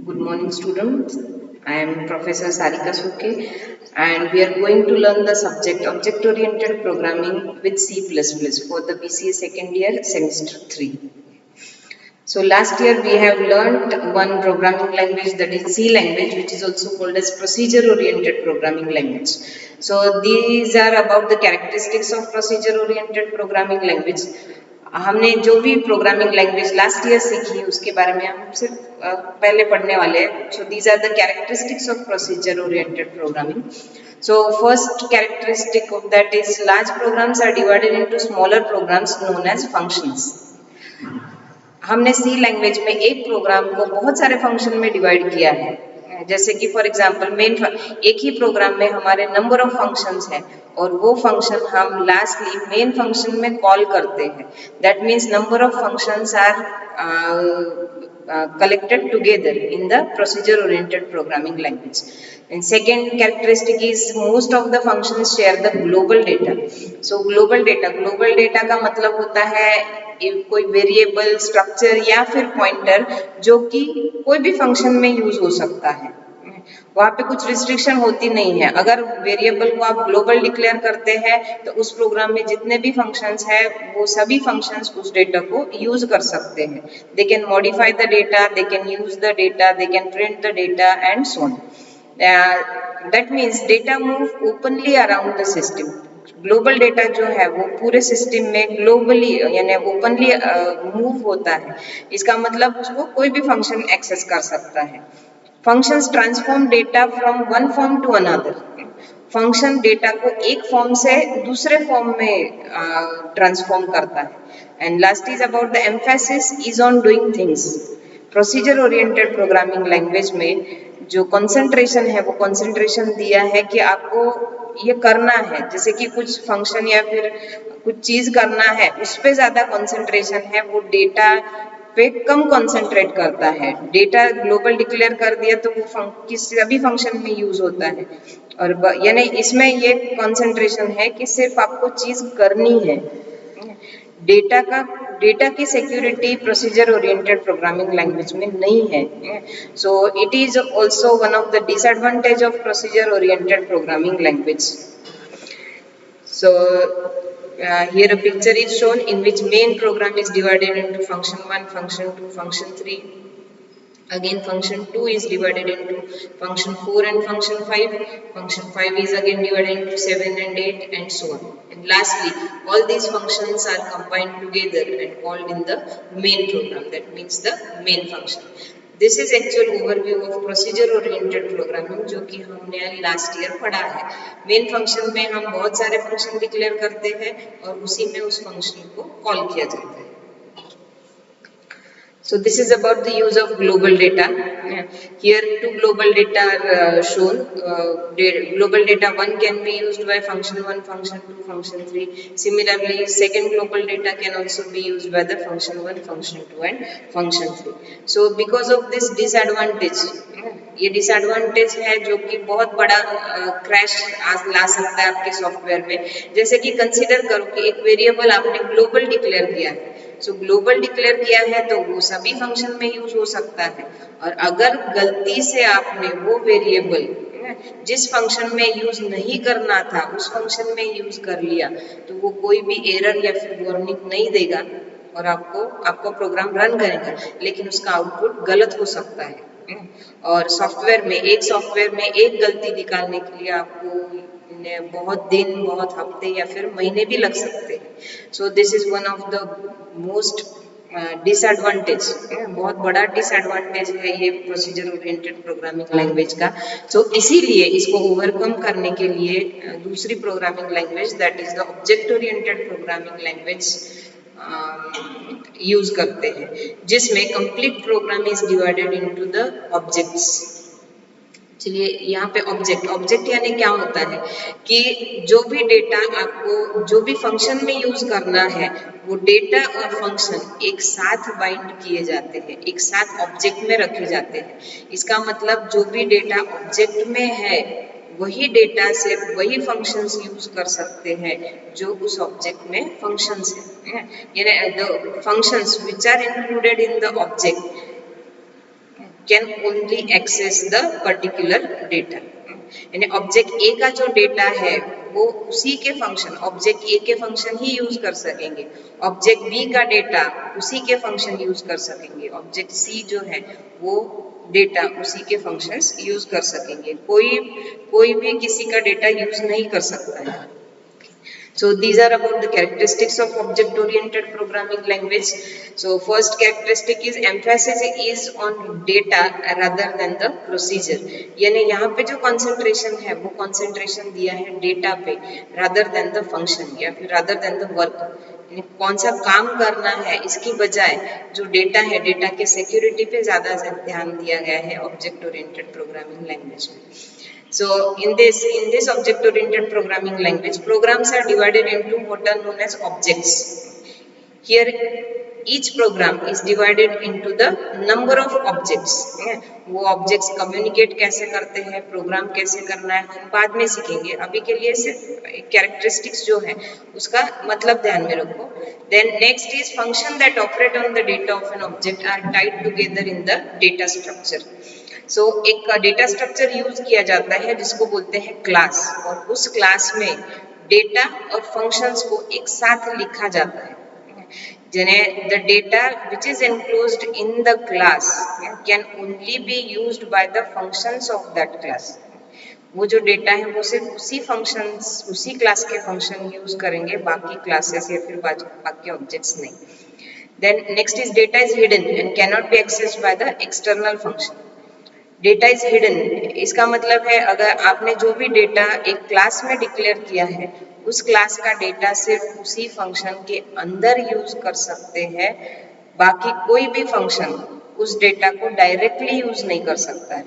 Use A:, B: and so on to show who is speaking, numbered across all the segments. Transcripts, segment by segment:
A: Good morning, students. I am Professor Sarika Suke, and we are going to learn the subject Object-Oriented Programming with C++ for the BCA second year, semester 3. So last year we have learned one programming language, that is C language, which is also called as procedure-oriented programming language. So these are about the characteristics of procedure-oriented programming language. हमने जो भी programming language last year सीखी उसके बारे में हम सिर्फ पहले पढ़ने वाले हैं. So these are the characteristics of procedure oriented programming. So first characteristic of that is large programs are divided into smaller programs known as functions. हमने सी लैंग्वेज में एक प्रोग्राम को बहुत सारे फंक्शन में डिवाइड किया है. जैसे कि फॉर एग्जांपल एक ही प्रोग्राम में हमारे नंबर ऑफ फंक्शंस हैं और वो फंक्शन हम लास्टली मेन फंक्शन में कॉल करते हैं. That means number of functions are collected together in the procedure oriented programming language. And second characteristic is most of the functions share the global data. So global data का मतलब होता है कोई variable, structure या फिर pointer जो कि कोई भी फंक्शन में यूज हो सकता है. वहाँ पे कुछ रिस्ट्रिक्शन होती नहीं है. अगर वेरिएबल को आप ग्लोबल डिक्लेयर करते हैं तो उस प्रोग्राम में जितने भी फंक्शंस हैं वो सभी फंक्शंस उस डेटा को यूज कर सकते हैं. They can modify the data, they can use the data, they can print the data and so on. That means data move openly around the system. Global data जो है वो पूरे system में globally यानी openly move होता है. इसका मतलब उसको कोई भी फंक्शन एक्सेस कर सकता है. Functions transform data from one form to another. Function data को एक फॉर्म से दूसरे फॉर्म में ट्रांसफॉर्म करता है. And last is about the emphasis is on doing things. Procedure oriented programming language में जो कंसंट्रेशन है वो कंसंट्रेशन दिया है कि आपको ये करना है. जैसे कि कुछ फंक्शन या फिर कुछ चीज करना है उस पे ज्यादा कंसंट्रेशन है, वो डेटा पे कम कंसंट्रेट करता है. डेटा ग्लोबल डिक्लेयर कर दिया तो वो किसी भी फंक्शन में यूज होता है. और यानी इसमें ये कंसंट्रेशन है कि सिर्फ आपको चीज करनी है. डेटा की security procedure oriented programming language में नहीं है. So it is also one of the disadvantage of procedure oriented programming language. So here a picture is shown in which main program is divided into function 1, function 2, function 3. Again function 2 is divided into function 4 and function 5. Function 5 is again divided into 7 and 8 and so on. And lastly, all these functions are combined together and called in the main program. That means the main function. This is actual overview of procedure oriented programming जो कि हमने last year पढ़ा है. Main function में हम बहुत सारे function declare करते हैं और उसी में उस फंक्शन को कॉल किया जाता है. So this is about the use of global data. Here two global data are shown. Global data 1 can be used by function 1, function 2, function 3. Similarly, second global data can also be used by the function 1, function 2 and function 3. So because of this disadvantage, ये disadvantage है जो कि बहुत बड़ा crash ला सकता है आपके software में. जैसे कि कंसीडर करो कि एक वेरिएबल आपने ग्लोबल डिक्लेयर किया है. सो ग्लोबल डिक्लेयर किया है तो वो सभी फंक्शन में यूज हो सकता है. और अगर गलती से आपने वो वेरिएबल जिस फंक्शन में यूज नहीं करना था उस फंक्शन में यूज कर लिया तो वो कोई भी एरर या फिर वार्निंग नहीं देगा और आपको प्रोग्राम रन करेगा, लेकिन उसका आउटपुट गलत हो सकता है. और सॉफ्टवेयर में एक गलती निकालने के लिए आपको बहुत दिन, बहुत हफ्ते या फिर महीने भी लग सकते हैं. So this is one of the most disadvantage. बहुत बड़ा डिसएडवांटेज है ये प्रोसीजर ओरिएंटेड प्रोग्रामिंग लैंग्वेज का. सो इसीलिए इसको ओवरकम करने के लिए दूसरी programming language that is the object oriented programming language use करते हैं, जिसमें complete program is divided into the objects. चलिए यहाँ पे ऑब्जेक्ट यानी क्या होता है कि जो भी डेटा आपको जो भी फंक्शन में यूज करना है वो डेटा और फंक्शन एक साथ बाइंड किए जाते हैं, एक साथ ऑब्जेक्ट में रखे जाते हैं. इसका मतलब जो भी डेटा ऑब्जेक्ट में है वही डेटा से वही फंक्शंस यूज कर सकते हैं जो उस ऑब्जेक्ट में फंक्शंस हैं. यानी the functions which are included in the object can only access the particular data. यानी ऑब्जेक्ट ए का जो डेटा है वो उसी के फंक्शन, ऑब्जेक्ट ए के फंक्शन ही यूज कर सकेंगे, ऑब्जेक्ट बी का डेटा उसी के फंक्शन यूज कर सकेंगे, ऑब्जेक्ट सी जो है वो डेटा उसी के फंक्शंस यूज कर सकेंगे, कोई भी किसी का डेटा यूज नहीं कर सकता है. So these are about the characteristics of object oriented programming language. So first characteristic is emphasis is on data rather than the procedure. यानी यहाँ पे जो concentration है वो concentration दिया है data पे rather than the function या फिर rather than the work. यानी कौन सा काम करना है इसकी बजाय जो डेटा है, डेटा के सिक्योरिटी पे ज्यादा ध्यान दिया गया है ऑब्जेक्ट ओरिएंटेड प्रोग्रामिंग लैंग्वेज में. So in this object oriented programming language, programs are divided into what are known as objects. Here each program is divided into the number of objects. वो objects communicate कैसे करते हैं, program कैसे करना है, हम बाद में सीखेंगे. अभी के लिए सिर्फ characteristics जो है उसका मतलब ध्यान में रखो. Then next is function that operate on the data of an object are tied together in the data structure. So एक डेटा स्ट्रक्चर यूज किया जाता है जिसको बोलते हैं क्लास, और उस क्लास में डेटा और फंक्शंस को एक साथ लिखा जाता है. जिन्हें the data which is enclosed in the class can only be used by the functions of that class. वो जो डेटा है वो सिर्फ उसी फंक्शंस, उसी क्लास के फंक्शन यूज करेंगे, बाकी क्लासेस या फिर बाकी ऑब्जेक्ट्स नहीं. Then next is data is hidden and can not be accessed by the external function. Data is hidden इसका मतलब है अगर आपने जो भी डेटा एक क्लास में डिक्लेयर किया है उस क्लास का डेटा सिर्फ उसी फंक्शन के अंदर यूज कर सकते हैं, बाकी कोई भी फंक्शन उस डेटा को डायरेक्टली यूज नहीं कर सकता है.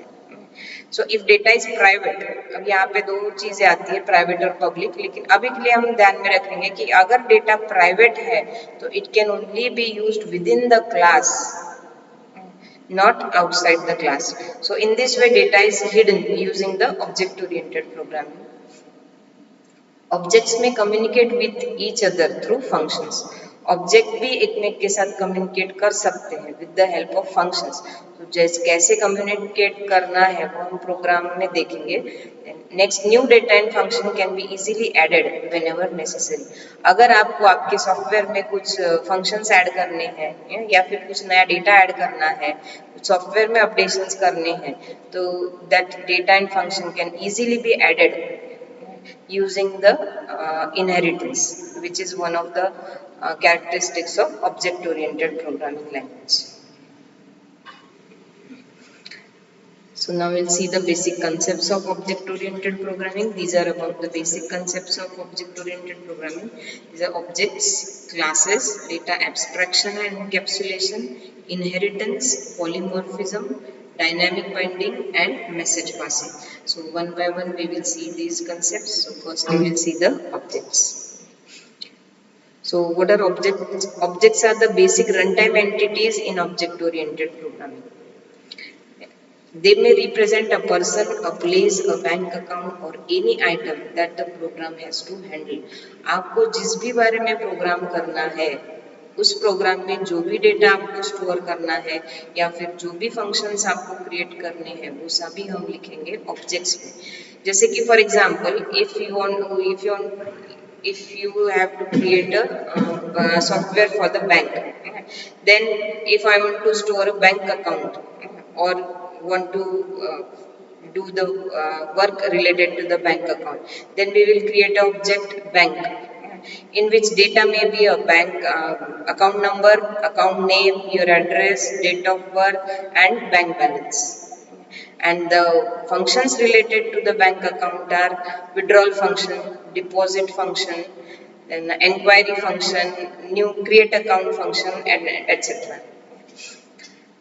A: So if data is private, अब यहाँ पे दो चीजें आती है, प्राइवेट और पब्लिक, लेकिन अभी के लिए हम ध्यान में रखेंगे कि अगर डेटा प्राइवेट है तो it can only be used with in the class, not outside the class. So in this way data is hidden using the object oriented programming. Objects may communicate with each other through functions. Object भी एक के साथ communicate कर सकते हैं with the help of functions. तो जैसे कैसे कम्युनिकेट करना है वो हम प्रोग्राम में देखेंगे. Next, new data and function can be easily added whenever necessary. अगर आपको आपके सॉफ्टवेयर में कुछ फंक्शंस ऐड करने हैं या फिर कुछ नया डेटा ऐड करना है, कुछ सॉफ्टवेयर में अपडेशंस करने हैं, तो that data and function can easily be added using the inheritance, which is one of the characteristics of object oriented programming language. So now we'll see the basic concepts of object oriented programming. These are about the basic concepts of object oriented programming. These are objects, classes, data abstraction and encapsulation, inheritance, polymorphism, dynamic binding and message passing. So one by one we will see these concepts. So first we will see the objects. So what are objects? Objects are the basic runtime entities in object oriented programming. They may represent a person, a place, a bank account or any item that the program has to handle. आपको जिस भी बारे में programme करना है उस programme में जो भी डेटा आपको स्टोर करना है या फिर जो भी फंक्शंस आपको क्रिएट करने हैं वो सभी हम लिखेंगे ऑब्जेक्ट्स में. जैसे कि for example if you have to create a software for the bank, then if I want to store a bank account or want to do the work related to the bank account, then we will create an object bank in which data may be a bank account number, account name, your address, date of birth and bank balance. And the functions related to the bank account are withdrawal function, deposit function, then enquiry function, new create account function and etc.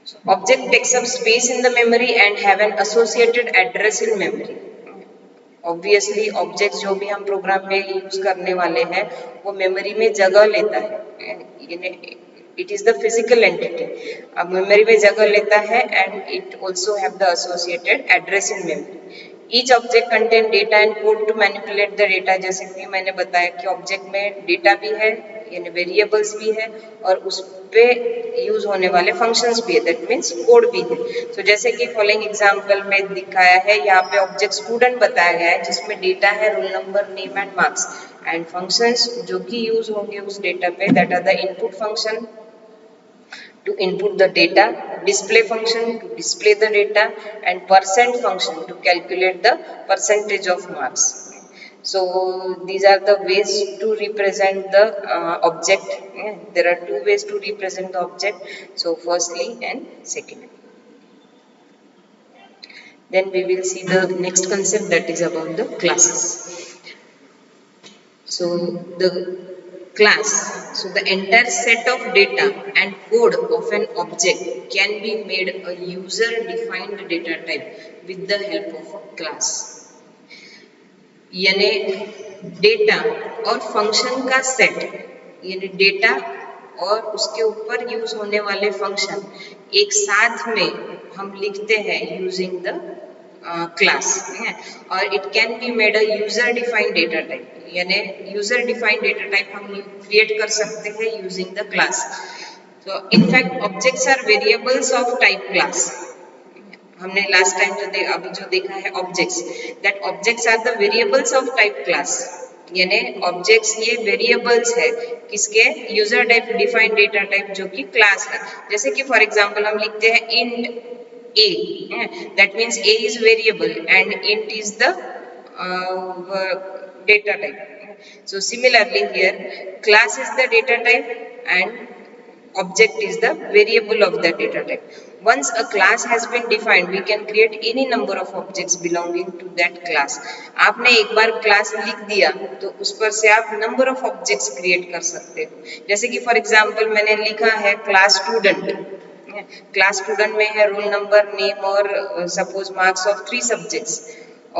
A: So object takes up space in the memory and have an associated address in memory. Obviously object जो भी हम program में use करने वाले हैं वो memory में जगह लेता है. It is the physical entity. अब मेमोरी में जगह लेता है and it also have the associated address in memory. Each object contain data and code to manipulate the data. जैसे कि मैंने बताया कि ऑब्जेक्ट में डेटा भी है यानी वेरिएबल्स भी है और उस पे यूज होने वाले फंक्शंस भी है, दैट मीन्स कोड भी है। तो जैसे कि फॉलोइंग एग्जांपल में दिखाया है, यहाँ पे ऑब्जेक्ट स्टूडेंट बताया गया है जिसमें डेटा है roll number, name and marks, and functions जो कि यूज होंगे उस डेटा पे, that are the input function to input the data, display function to display the data, and percent function to calculate the percentage of marks. So these are the ways to represent the object. There are two ways to represent the object. So firstly and secondly. Then we will see the next concept, that is about the classes. So the class, so the entire set of data and code of an object can be made a user defined data type with the help of a class. यानी data और function का set, यानी data और उसके ऊपर use होने वाले function एक साथ में हम लिखते हैं यूजिंग द क्लास, और it can be made a user defined data type, यानी यूजर डिफाइंड डेटा टाइप हम क्रिएट कर सकते हैं यूजिंग द क्लास। तो in fact objects are variables of type class. हमने लास्ट टाइम अभी जो देखा है objects, that objects are the variables of type class, यानी ऑब्जेक्ट्स ये वेरिएबल्स है किसके, यूजर डिफाइंड डेटा टाइप जो कि क्लास है। जैसे कि फॉर एग्जांपल हम लिखते हैं int a, that means a is variable and int is the data type. So similarly here class is the data type and object is the variable of that data type. Once a class has been defined, we can create any number of objects belonging to that class. आपने एक बार class लिख दिया तो उस पर से आप number of objects create कर सकते हो। जैसे कि फॉर एग्जांपल मैंने लिखा है क्लास स्टूडेंट, क्लास स्टूडेंट में है रोल नंबर, नेम और सपोज मार्क्स ऑफ 3 सब्जेक्ट्स,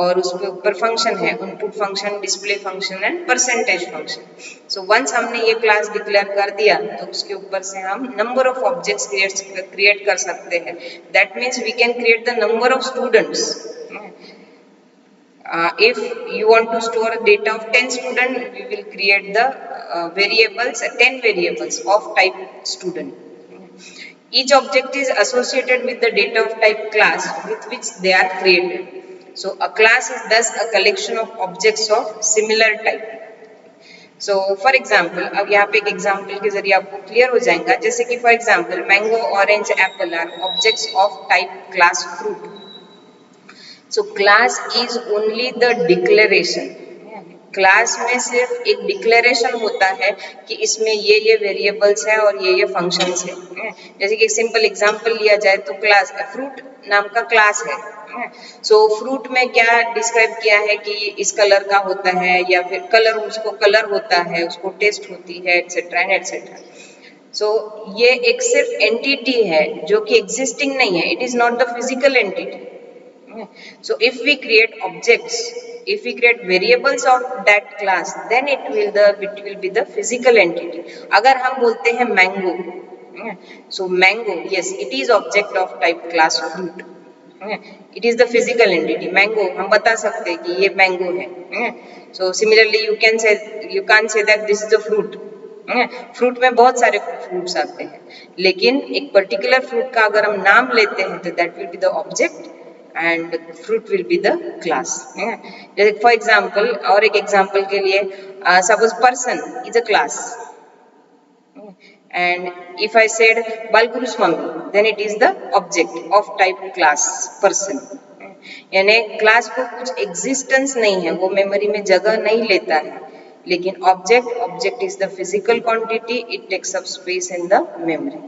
A: और उसके ऊपर फंक्शन है input function, display function and percentage function. So once हमने ये क्लास डिक्लेयर कर दिया तो उसके ऊपर से हम नंबर ऑफ ऑब्जेक्ट्स क्रिएट कर सकते हैं। That means we can create the number of students. If you want to store data of 10 students, we will create the variables, 10 variables of type student. Each object is associated with the data of type class with which they are created. So a class is thus a collection of objects of similar type. So for example, अब यहाँ पे एक example के जरिए आपको clear हो जाएगा। जैसे कि for example, mango, orange, apple are objects of type class fruit. So class is only the declaration. Class में सिर्फ एक डिक्लेरेशन होता है कि इसमें ये वेरिएबल्स हैं और ये फंक्शंस हैं। जैसे कि एक सिंपल एग्जांपल लिया जाए तो क्लास फ्रूट नाम का क्लास है। सो फ्रूट में क्या डिस्क्राइब किया है कि इस कलर का होता है, या फिर कलर उसको कलर होता है, उसको टेस्ट होती है, एटसेट्रा एंड एटसेट्रा। सो ये एक सिर्फ एंटिटी है जो कि एग्जिस्टिंग नहीं है, it is not the physical entity. So if we create objects, if we create variables of that class, then it will be the physical entity. अगर हम बोलते हैं mango, so mango, yes, it is object of type class fruit. It is the physical entity. Mango, हम बता सकते हैं कि ये mango है। So similarly, you can't say that this is the fruit. Fruit में बहुत सारे फ्रूट्स आते हैं, लेकिन एक पर्टिकुलर फ्रूट का अगर हम नाम लेते हैं तो that will be the object and fruit will be the class. जैसे for example, और एक example के लिए suppose person is a class, and if I said Balguru's mummy, then it is the object of type class person. यानी class को कुछ existence नहीं है, वो मेमोरी में जगह नहीं लेता है, लेकिन object is the physical quantity, it takes up space in the memory.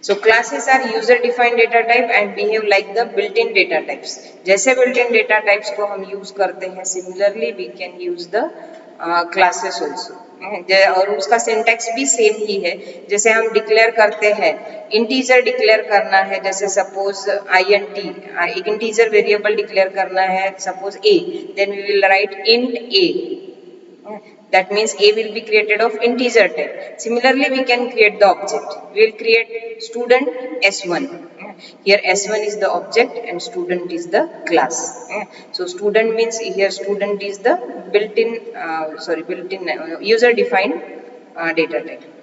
A: So classes are user defined data type and behave like the built-in data types. जैसे built-in data types को हम use करते हैं, similarly we can use the classes also. और उसका syntax भी same ही है। जैसे हम डिक्लेयर करते हैं, इंटीजर डिक्लेयर करना है, जैसे सपोज int, एक इंटीजर वेरिएबल डिक्लेयर करना है, suppose a, then we will write int a. That means a will be created of integer type. Similarly, we can create the object. We will create student s1. Here s1 is the object and student is the class. So student means here student is the built-in user defined data type.